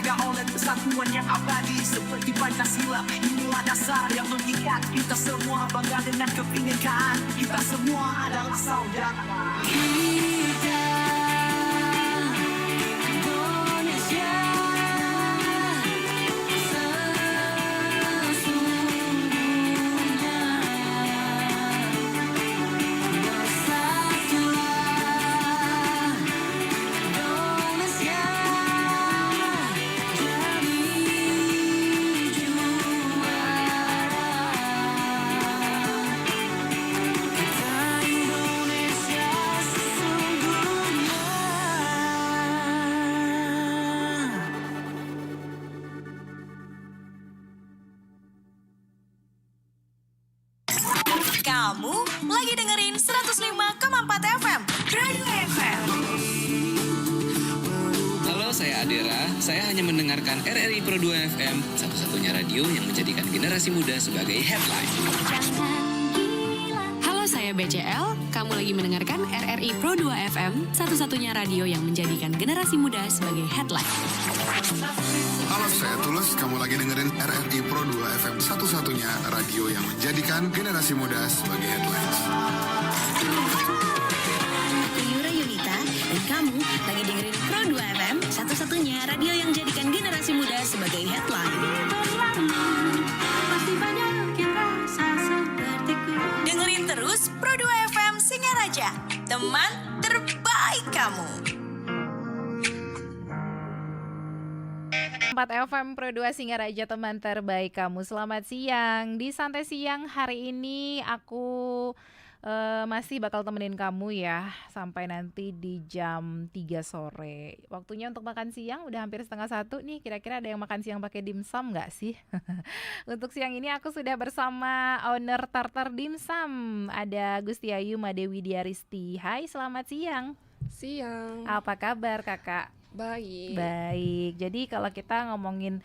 dijaga oleh persatuan yang abadi seperti Pancasila. Inilah dasar yang mengikat kita semua, bangga dengan kebinekaan. Kita semua adalah saudara. Kamu lagi dengerin 105,4 FM Radio FM. Halo, saya Adera. Saya hanya mendengarkan RRI Pro 2 FM, satu-satunya radio yang menjadikan generasi muda sebagai headline. Halo, saya BCL. Kamu lagi mendengarkan RRI Pro 2 FM, satu-satunya radio yang menjadikan generasi muda sebagai headline. Halo, saya Tulus. Kamu lagi dengerin RRI Pro 2 FM, satu-satunya radio yang menjadikan generasi muda sebagai headlines. Aku Yura Yunita, dan kamu lagi dengerin Pro 2 FM, satu-satunya radio yang menjadikan generasi muda sebagai headline. Dengerin terus Pro 2 FM Singaraja, teman terbaik kamu. 4 FM Pro 2 Singaraja, teman terbaik kamu. Selamat siang. Di Santai Siang hari ini aku masih bakal temenin kamu ya sampai nanti di jam 3 sore. Waktunya untuk makan siang udah hampir setengah 1 nih. Kira-kira ada yang makan siang pakai dimsum nggak sih? Untuk siang ini aku sudah bersama owner Tartar Dimsum. Ada Gusti Ayu Madewi Diaristi. Hai, selamat siang. Siang. Apa kabar kakak? Baik. Baik, jadi kalau kita ngomongin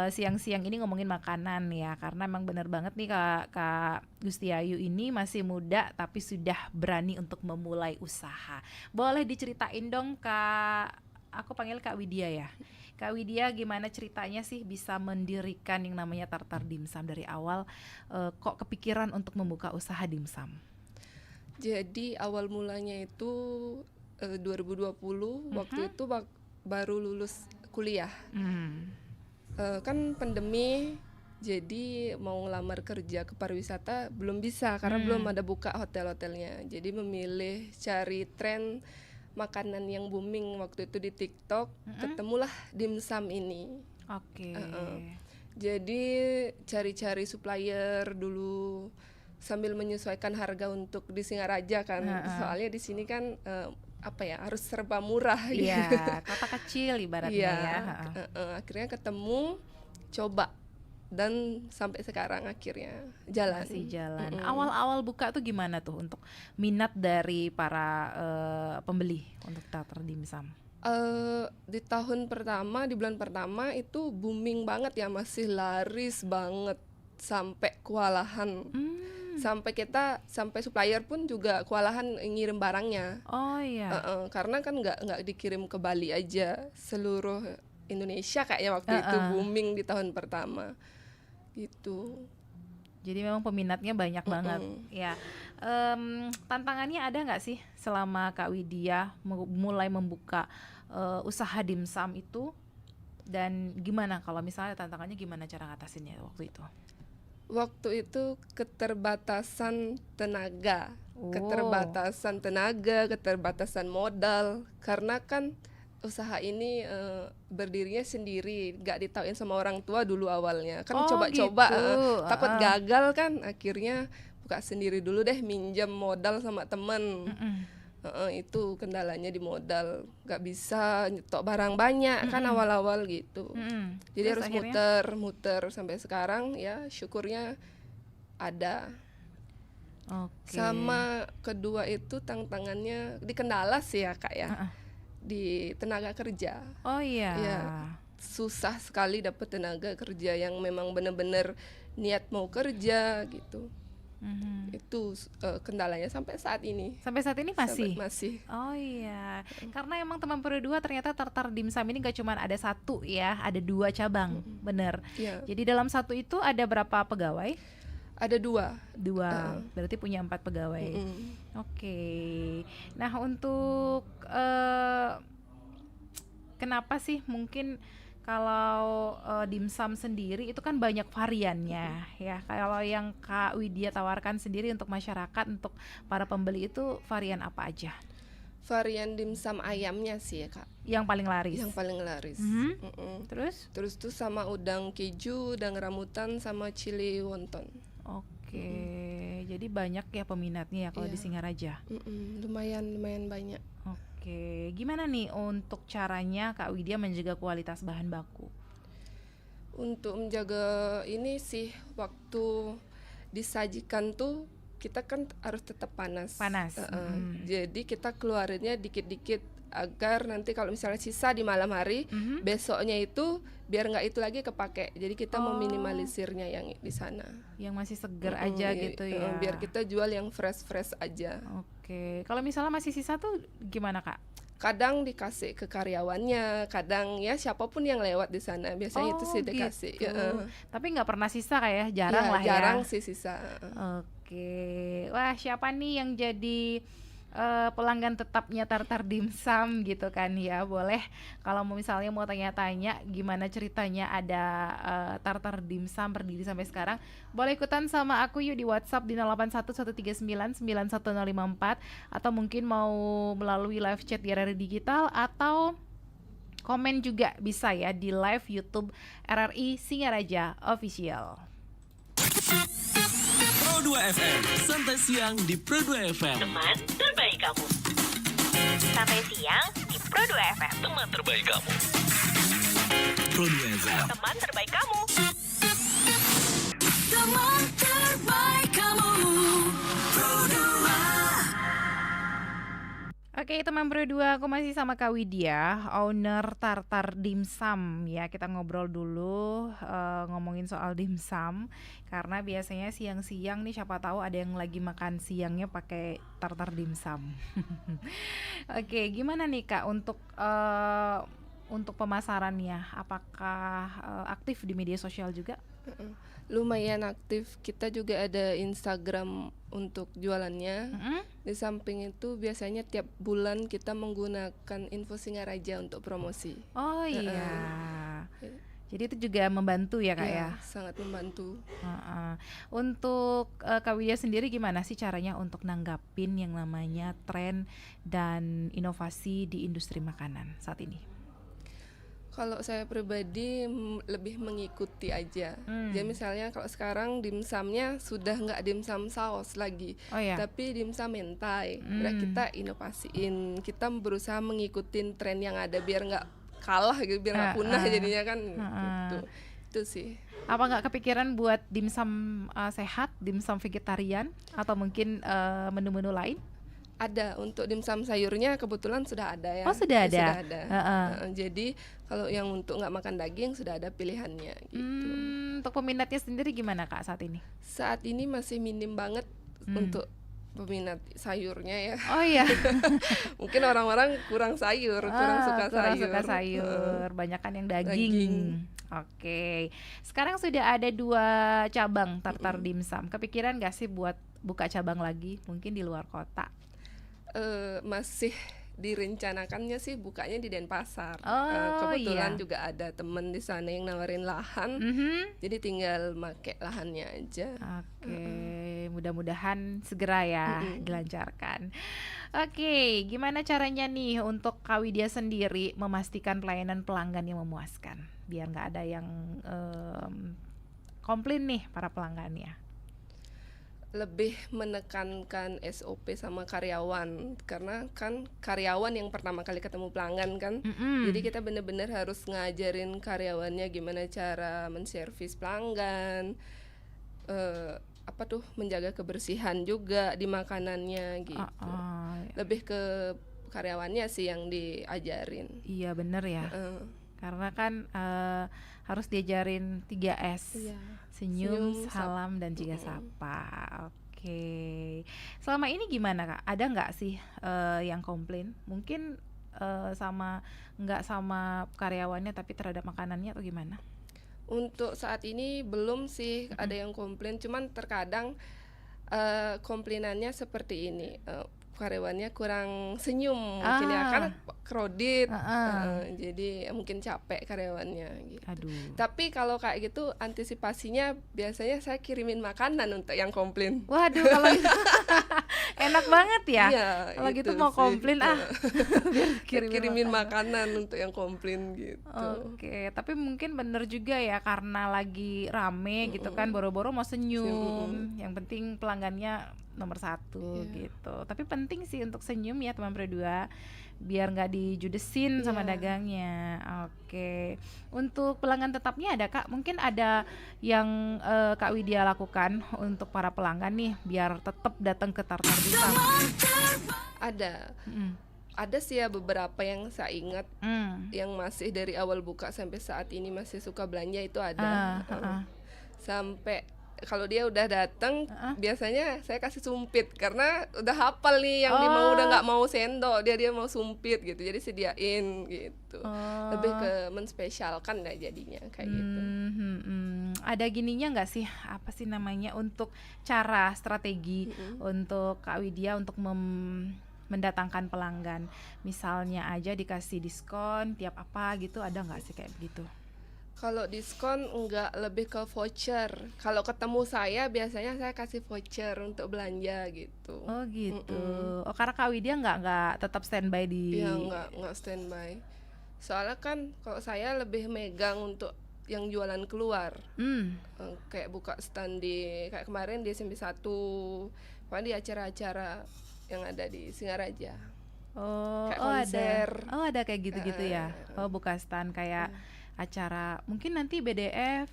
siang-siang ini ngomongin makanan ya, karena emang bener banget nih Kak Gusti Ayu ini masih muda tapi sudah berani untuk memulai usaha. Boleh diceritain dong Kak, aku panggil Kak Widya ya. Kak Widya, gimana ceritanya sih bisa mendirikan yang namanya Tartar Dimsum dari awal, kok kepikiran untuk membuka usaha dimsum? Jadi awal mulanya itu 2020, waktu itu baru lulus kuliah. Kan pandemi, jadi mau ngelamar kerja ke pariwisata belum bisa karena belum ada buka hotel-hotelnya. Jadi memilih cari tren makanan yang booming waktu itu di TikTok, ketemulah dimsum ini. Oke. Jadi cari-cari supplier dulu sambil menyesuaikan harga untuk di Singaraja kan. Soalnya di sini kan harus serba murah gitu. Iya, kota kecil ibaratnya ya. Akhirnya ketemu, coba, dan sampai sekarang akhirnya jalan. Masih jalan. Awal-awal buka tuh gimana tuh untuk minat dari para pembeli untuk Tartar Dimsum? Di tahun pertama, di bulan pertama itu booming banget ya, masih laris banget sampai kewalahan. Sampai supplier pun juga kewalahan ngirim barangnya. Oh iya. Karena kan nggak dikirim ke Bali aja, seluruh Indonesia kayaknya waktu itu booming di tahun pertama gitu. Jadi memang peminatnya banyak banget ya. Tantangannya ada nggak sih selama Kak Widya mulai membuka usaha dimsum itu, dan gimana kalau misalnya tantangannya, gimana cara ngatasinnya waktu itu? Waktu itu keterbatasan tenaga, keterbatasan modal, karena kan usaha ini berdirinya sendiri, gak ditauin sama orang tua dulu awalnya. Kan coba-coba gitu. takut gagal kan, akhirnya buka sendiri dulu deh, minjam modal sama temen. Itu kendalanya di modal, gak bisa nyetok barang banyak kan awal-awal gitu. Jadi Terus harus akhirnya? muter sampai sekarang ya, syukurnya ada. Oke. Sama kedua itu tantangannya di kendala sih ya Kak ya, di tenaga kerja. Oh iya. Ya, susah sekali dapet tenaga kerja yang memang benar-benar niat mau kerja gitu. Itu kendalanya sampai saat ini. Sampai saat ini masih? Masih. Oh iya, karena emang Teman Pro 2 ternyata tartar dimsum ini gak cuma ada satu ya, ada 2 cabang, bener. Iya. Jadi dalam satu itu ada berapa pegawai? Ada 2. 2, berarti punya 4 pegawai. Oke, nah untuk kenapa sih mungkin kalau dimsum sendiri itu kan banyak variannya ya. Kalau yang Kak Widya tawarkan sendiri untuk masyarakat, untuk para pembeli itu varian apa aja? Varian dimsum ayamnya sih ya Kak, Yang paling laris. yang paling laris. Terus tuh sama udang keju, udang rambutan, sama chili wonton. Oke, jadi banyak ya peminatnya ya kalau di Singaraja. Lumayan banyak. Oke, gimana nih untuk caranya Kak Widya menjaga kualitas bahan baku? Untuk menjaga ini sih, waktu disajikan tuh kita kan harus tetap panas. Jadi kita keluarinnya dikit-dikit agar nanti kalau misalnya sisa di malam hari, besoknya itu biar nggak itu lagi kepake. Jadi kita meminimalisirnya yang di sana. Yang masih segar aja gitu ya. Biar kita jual yang fresh aja. Oke, kalau misalnya masih sisa tuh gimana Kak? Kadang dikasih ke karyawannya, kadang ya siapapun yang lewat di sana biasanya itu sih dikasih. Gitu. Tapi nggak pernah sisa kayak jarang lah ya. Jarang sih sisa. Oke, wah siapa nih yang jadi pelanggan tetapnya tartar dimsum gitu kan ya? Boleh kalau misalnya mau tanya-tanya gimana ceritanya ada tartar dimsum berdiri sampai sekarang, boleh ikutan sama aku yuk di WhatsApp di 0811399154, atau mungkin mau melalui live chat di RRI Digital, atau komen juga bisa ya di live YouTube RRI Singaraja Official. Pro 2 FM, santai siang di Pro 2 FM. Teman terbaik kamu. Sampai siang di Pro 2 FM. Teman terbaik kamu. Pro 2 FM. Teman terbaik kamu. Teman terbaik kamu. Pro 2. Oke, teman Pro 2, aku masih sama Kak Widya, owner Tartar Dimsum ya. Kita ngobrol dulu ngomongin soal dimsum, karena biasanya siang-siang nih siapa tahu ada yang lagi makan siangnya pakai tartar dimsum. Oke, gimana nih Kak untuk pemasarannya? Apakah aktif di media sosial juga? Lumayan aktif. Kita juga ada Instagram untuk jualannya. Di samping itu biasanya tiap bulan kita menggunakan info Singaraja untuk promosi. Oh iya. Jadi itu juga membantu ya Kak ya? Sangat membantu. Untuk Kak Widya sendiri gimana sih caranya untuk nanggapin yang namanya tren dan inovasi di industri makanan saat ini? Kalau saya pribadi lebih mengikuti aja. Jadi misalnya kalau sekarang dimsumnya sudah nggak dimsum saus lagi, tapi dimsum mentai. Nah, kita inovasiin, kita berusaha mengikuti tren yang ada biar nggak kalah gitu, biar nggak punah jadinya kan. Gitu. Itu sih. Apa nggak kepikiran buat dimsum sehat, dimsum vegetarian, atau mungkin menu-menu lain? Ada, untuk dimsum sayurnya kebetulan sudah ada ya. Oh sudah ada. Sudah ada. Jadi kalau yang untuk nggak makan daging sudah ada pilihannya gitu. Untuk peminatnya sendiri gimana Kak saat ini? Saat ini masih minim banget untuk peminat sayurnya ya. Oh iya. Mungkin orang-orang kurang sayur, kurang suka sayur. Banyakan yang daging. Oke. Sekarang sudah ada 2 cabang tartar dimsum. Kepikiran gak sih buat buka cabang lagi mungkin di luar kota? Masih direncanakannya sih bukanya di Denpasar. iya. Kebetulan juga ada temen di sana yang nawarin lahan, jadi tinggal make lahannya aja. Oke, mudah-mudahan segera ya dilancarkan. Oke, gimana caranya nih untuk Kak Widya sendiri memastikan pelayanan pelanggan yang memuaskan, biar nggak ada yang komplain nih para pelanggannya? Lebih menekankan SOP sama karyawan, karena kan karyawan yang pertama kali ketemu pelanggan kan. Jadi kita benar-benar harus ngajarin karyawannya gimana cara menservis pelanggan, menjaga kebersihan juga di makanannya gitu. Lebih ke karyawannya sih yang diajarin. Iya bener ya. Karena kan harus diajarin 3S. Senyum, salam, dan juga sapa. Oke. Selama ini gimana Kak? Ada nggak sih yang komplain? Mungkin nggak sama karyawannya tapi terhadap makanannya atau gimana? Untuk saat ini belum sih ada yang komplain, cuman terkadang komplainannya seperti ini, karyawannya kurang senyum mungkin ya, kan kredit, jadi mungkin capek karyawannya gitu. Aduh. Tapi kalau kayak gitu antisipasinya biasanya saya kirimin makanan untuk yang komplain. Waduh, kalau itu enak banget ya. Iya, kalau itu gitu mau sih. komplain biar kirimin makanan untuk yang komplain gitu. Oke, tapi mungkin bener juga ya karena lagi rame gitu kan, boro-boro mau senyum. Yang penting pelanggannya nomor 1 gitu. Tapi penting sih untuk senyum ya teman Pro 2, biar nggak dijudesin sama dagangnya. Oke. Untuk pelanggan tetapnya ada Kak? Mungkin ada yang Kak Widya lakukan untuk para pelanggan nih biar tetap datang ke Tartar Dimsum? Ada. Ada sih ya beberapa yang saya ingat yang masih dari awal buka sampai saat ini masih suka belanja, itu ada. Sampai kalau dia udah datang biasanya saya kasih sumpit karena udah hafal nih yang dia mau, udah nggak mau sendok, dia mau sumpit gitu, jadi sediain gitu. Lebih ke menspesialkan lah jadinya kayak gitu. Ada gininya nggak sih, apa sih namanya, untuk cara strategi untuk Kak Widya untuk mendatangkan pelanggan, misalnya aja dikasih diskon tiap apa gitu, ada nggak sih kayak begitu? Kalau diskon enggak, lebih ke voucher. Kalau ketemu saya biasanya saya kasih voucher untuk belanja gitu. Oh gitu. Oh karena Kak Widya nggak tetap standby di? Iya, nggak standby. Soalnya kan kalau saya lebih megang untuk yang jualan keluar. Kayak buka stand di, kayak kemarin di SMP 1, di acara-acara yang ada di Singaraja. Kayak konser. Ada kayak gitu-gitu ya. Buka stand kayak acara, mungkin nanti BDF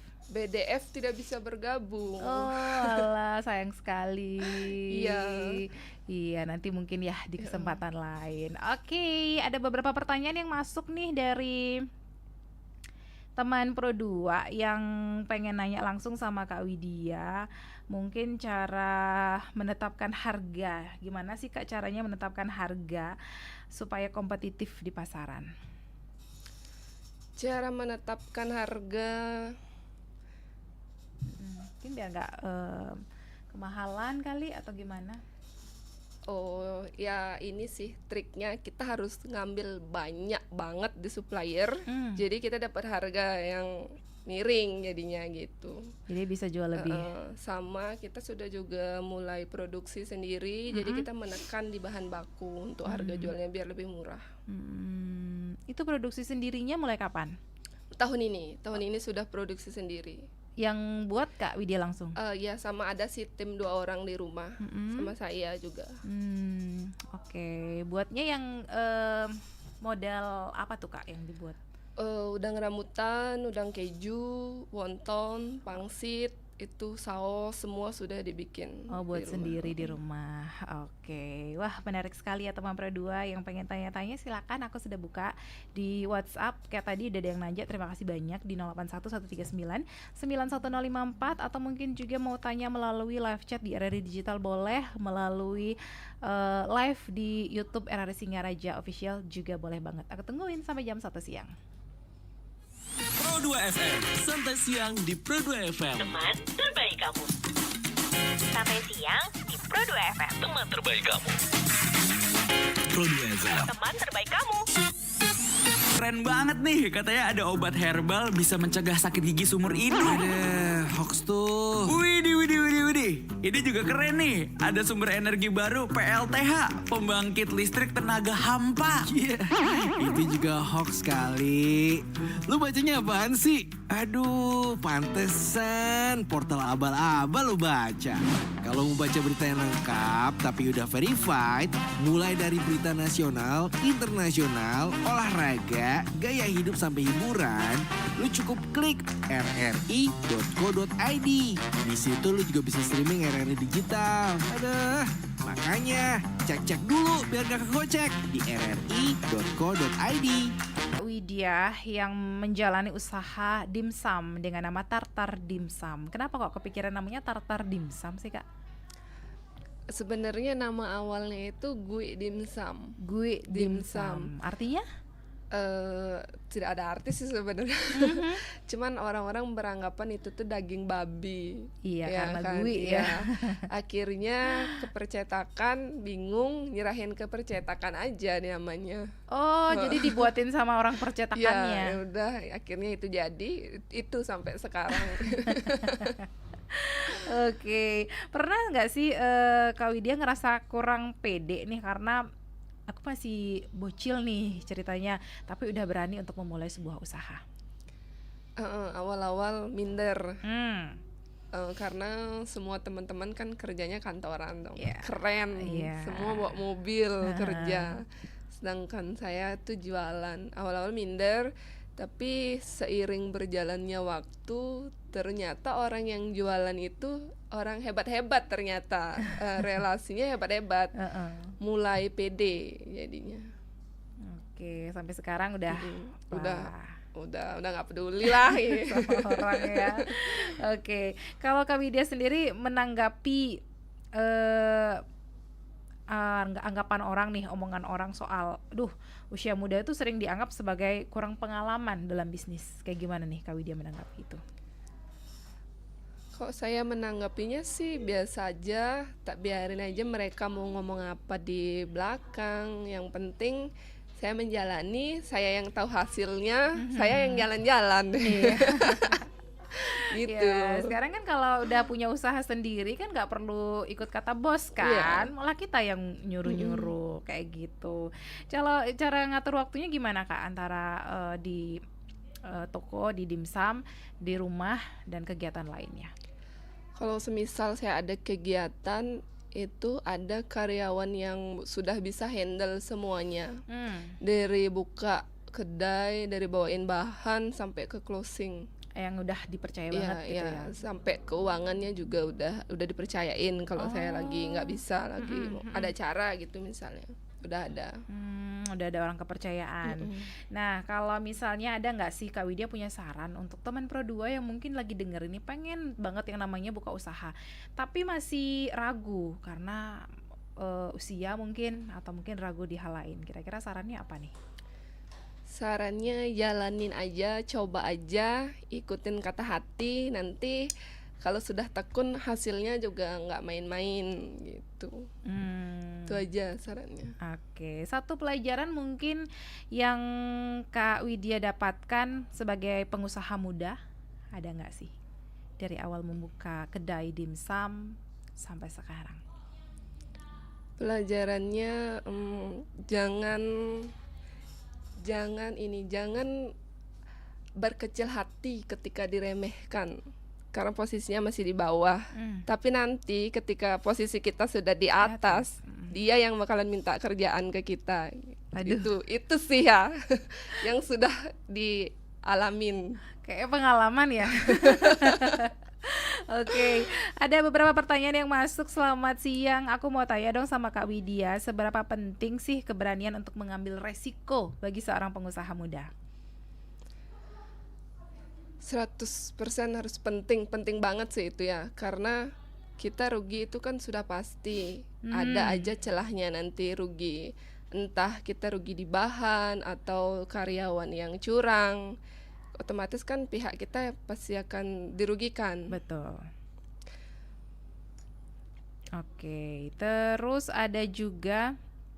tidak bisa bergabung. Alah, sayang sekali. Iya, nanti mungkin ya di kesempatan lain. Oke, ada beberapa pertanyaan yang masuk nih dari teman Pro 2 yang pengen nanya langsung sama Kak Widya. Mungkin cara menetapkan harga, gimana sih Kak caranya menetapkan harga supaya kompetitif di pasaran? Cara menetapkan harga mungkin biar nggak kemahalan kali atau gimana? Oh ya, ini sih triknya, kita harus ngambil banyak banget di supplier, jadi kita dapat harga yang miring jadinya gitu. Jadi bisa jual lebih. Sama kita sudah juga mulai produksi sendiri, jadi kita menekan di bahan baku untuk harga jualnya biar lebih murah. Itu produksi sendirinya mulai kapan? Tahun ini sudah produksi sendiri. Yang buat Kak Widya langsung? Ya, sama ada sih tim 2 orang di rumah, sama saya juga. Oke, buatnya yang model apa tuh Kak yang dibuat? Udang rambutan, udang keju, wonton, pangsit, itu saus, semua sudah dibikin. Buat sendiri di rumah. Oke. Wah, menarik sekali ya teman Pro 2 yang pengen tanya-tanya, silakan, aku sudah buka di WhatsApp. Kayak tadi udah ada yang nanya, terima kasih banyak di 0811399154, atau mungkin juga mau tanya melalui live chat di RRI Digital boleh, melalui live di YouTube RRI Singaraja Official juga boleh banget. Aku tungguin sampai jam 1 siang. Pro 2 FM, santai siang di Pro 2 FM. Teman terbaik kamu. Sampai siang di Pro 2 FM. Teman terbaik kamu. Pro 2 FM. Teman terbaik kamu. Keren banget nih, katanya ada obat herbal bisa mencegah sakit gigi seumur hidup. Ada hoax tuh. Widih. Ini juga keren nih, ada sumber energi baru PLTH, pembangkit listrik tenaga hampa. Itu juga hoax kali. Lu bacanya apaan sih? Aduh, pantesan portal abal-abal lu baca. Kalau mau baca berita yang lengkap tapi udah verified, mulai dari berita nasional, internasional, olahraga, gaya hidup sampai hiburan, lu cukup klik rri.co.id. Di situ lu juga bisa streaming RRI Digital. Aduh, makanya cek dulu biar gak kegocek di rri.co.id. Widya yang menjalani usaha dimsum dengan nama Tartar Dimsum. Kenapa kok kepikiran namanya Tartar Dimsum sih Kak? Sebenarnya nama awalnya itu Gui Dimsum. Gui Dimsum. Artinya? Tidak ada artis sih sebenarnya. Cuman orang-orang beranggapan itu tuh daging babi. Iya, ya karena kan? gui Iya. ya. Akhirnya kepercetakan bingung, nyerahin ke percetakan aja namanya. Oh, jadi dibuatin sama orang percetakannya. Ya udah, akhirnya itu jadi itu sampai sekarang. Oke, pernah nggak sih Kak Widya ngerasa kurang pede nih karena aku masih bocil nih ceritanya, tapi udah berani untuk memulai sebuah usaha? Awal-awal minder. Karena semua teman-teman kan kerjanya kantoran dong, keren, semua bawa mobil kerja, sedangkan saya tuh jualan. Awal-awal minder, tapi seiring berjalannya waktu ternyata orang yang jualan itu orang hebat-hebat ternyata. Relasinya hebat-hebat, mulai pede jadinya. Oke, sampai sekarang udah udah nggak peduli lah sama orang ya. Oke, kalau Kak Widya sendiri menanggapi anggapan orang nih, omongan orang soal usia muda itu sering dianggap sebagai kurang pengalaman dalam bisnis, kayak gimana nih Kak Widya menanggapi itu? Kok saya menanggapinya sih biasa aja, tak biarin aja mereka mau ngomong apa di belakang. Yang penting saya menjalani, saya yang tahu hasilnya, saya yang jalan-jalan. Gitu. Ya, sekarang kan kalau udah punya usaha sendiri kan nggak perlu ikut kata bos kan, malah kita yang nyuruh-nyuruh kayak gitu. Kalau cara ngatur waktunya gimana Kak antara di toko, di dimsum, di rumah dan kegiatan lainnya? Kalau semisal saya ada kegiatan, itu ada karyawan yang sudah bisa handle semuanya. Dari buka kedai, dari bawain bahan sampai ke closing. Yang udah dipercaya banget gitu ya. Sampai keuangannya juga udah dipercayain kalau saya lagi nggak bisa, lagi ada acara gitu misalnya. Udah ada. Udah ada orang kepercayaan. Nah, kalau misalnya ada nggak sih Kak Widya punya saran untuk teman Pro 2 yang mungkin lagi denger ini pengen banget yang namanya buka usaha, tapi masih ragu karena usia mungkin, atau mungkin ragu di hal lain. Kira-kira sarannya apa nih? Sarannya jalanin aja, coba aja, ikutin kata hati, nanti kalau sudah tekun hasilnya juga nggak main-main gitu. Itu aja sarannya. Oke, satu pelajaran mungkin yang Kak Widya dapatkan sebagai pengusaha muda, ada nggak sih? Dari awal membuka kedai dimsum sampai sekarang. Pelajarannya jangan berkecil hati ketika diremehkan. Karena posisinya masih di bawah. Tapi nanti ketika posisi kita sudah di atas, dia yang bakalan minta kerjaan ke kita. Itu sih ya yang sudah dialamin. Kayak pengalaman ya. Oke, ada beberapa pertanyaan yang masuk. Selamat siang, aku mau tanya dong sama Kak Widya, seberapa penting sih keberanian untuk mengambil resiko bagi seorang pengusaha muda? 100% harus penting banget sih itu ya, karena kita rugi itu kan sudah pasti. Ada aja celahnya nanti rugi, entah kita rugi di bahan atau karyawan yang curang, otomatis kan pihak kita pasti akan dirugikan. Betul. Oke, terus ada juga